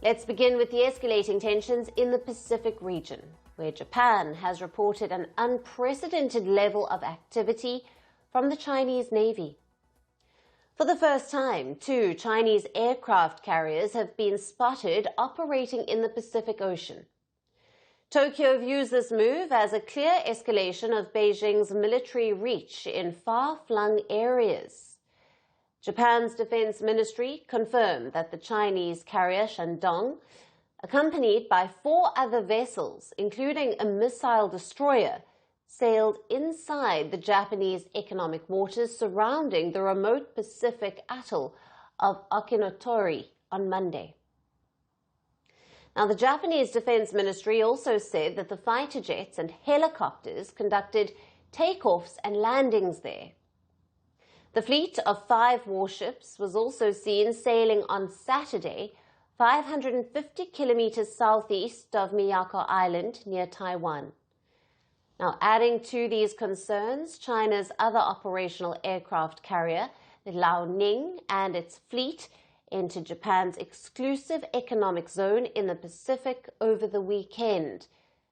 Let's begin with the escalating tensions in the Pacific region, where Japan has reported an unprecedented level of activity from the Chinese Navy. For the first time, 2 Chinese aircraft carriers have been spotted operating in the Pacific Ocean. Tokyo views this move as a clear escalation of Beijing's military reach in far-flung areas. Japan's Defense Ministry confirmed that the Chinese carrier Shandong, accompanied by 4 other vessels, including a missile destroyer, sailed inside the Japanese economic waters surrounding the remote Pacific atoll of Okinotori on Monday. Now, the Japanese Defense Ministry also said that the fighter jets and helicopters conducted takeoffs and landings there. The fleet of 5 warships was also seen sailing on Saturday, 550 kilometers southeast of Miyako Island near Taiwan. Now, adding to these concerns, China's other operational aircraft carrier, the Liaoning, and its fleet entered Japan's exclusive economic zone in the Pacific over the weekend,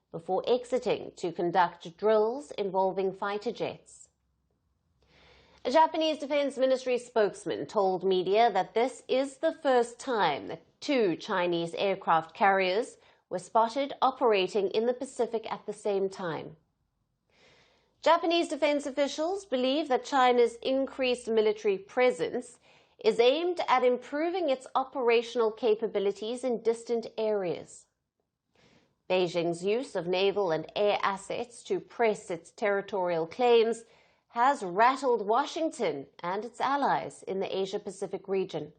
before exiting to conduct drills involving fighter jets. A Japanese Defense Ministry spokesman told media that this is the first time that 2 Chinese aircraft carriers were spotted operating in the Pacific at the same time. Japanese defense officials believe that China's increased military presence is aimed at improving its operational capabilities in distant areas. Beijing's use of naval and air assets to press its territorial claims has rattled Washington and its allies in the Asia-Pacific region.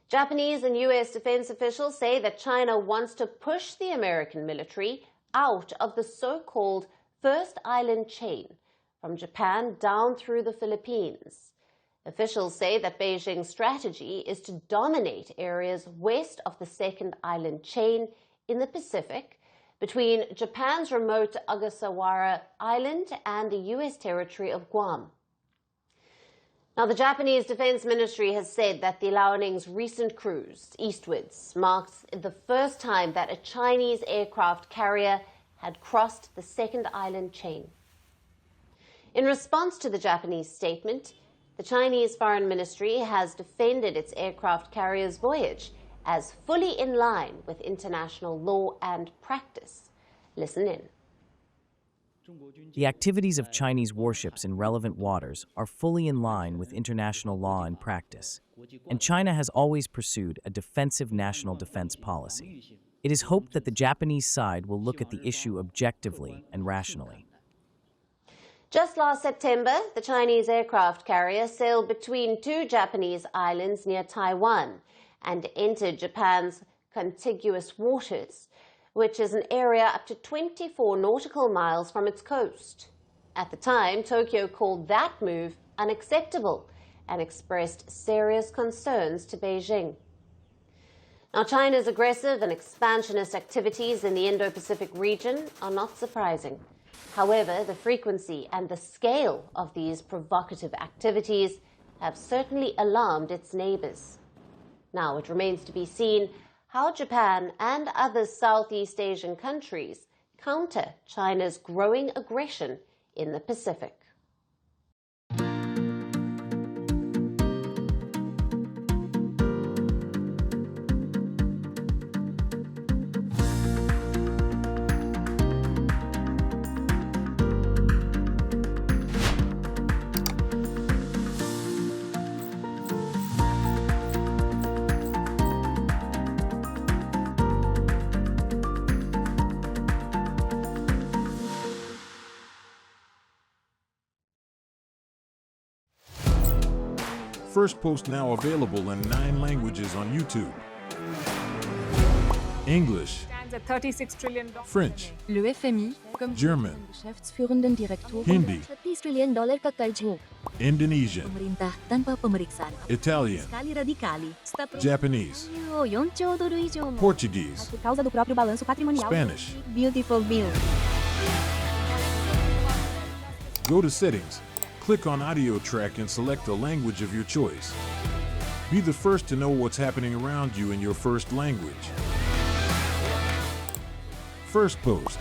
Japanese and U.S. defense officials say that China wants to push the American military out of the so-called First Island chain from Japan down through the Philippines. Officials say that Beijing's strategy is to dominate areas west of the Second Island chain in the Pacific, between Japan's remote Ogasawara Island and the U.S. territory of Guam. Now, the Japanese Defense Ministry has said that the Liaoning's recent cruise eastwards marks the first time that a Chinese aircraft carrier had crossed the Second Island chain. In response to the Japanese statement, the Chinese Foreign Ministry has defended its aircraft carrier's voyage as fully in line with international law and practice. Listen in. The activities of Chinese warships in relevant waters are fully in line with international law and practice, and China has always pursued a defensive national defense policy. It is hoped that the Japanese side will look at the issue objectively and rationally. Just last September, the Chinese aircraft carrier sailed between 2 Japanese islands near Taiwan and entered Japan's contiguous waters, which is an area up to 24 nautical miles from its coast. At the time, Tokyo called that move unacceptable and expressed serious concerns to Beijing. Now, China's aggressive and expansionist activities in the Indo-Pacific region are not surprising. However, the frequency and the scale of these provocative activities have certainly alarmed its neighbors. Now, it remains to be seen how Japan and other Southeast Asian countries counter China's growing aggression in the Pacific. Firstpost now available in 9 languages on YouTube. English, Stands at $36 trillion. French, Le FMI, comme German, Geschäftsführenden Direktor, Hindi, $30 trillion ka-charge mo. Indonesian, Pemerintah tanpa pemeriksaan. Italian, Skali radikali. Japanese, 4 兆ドル以上も Portuguese, por causa do próprio balanço patrimonial. Spanish. Beautiful bill. Go to Settings, click on Audio Track and select the language of your choice. Be the first to know what's happening around you in your first language. Firstpost.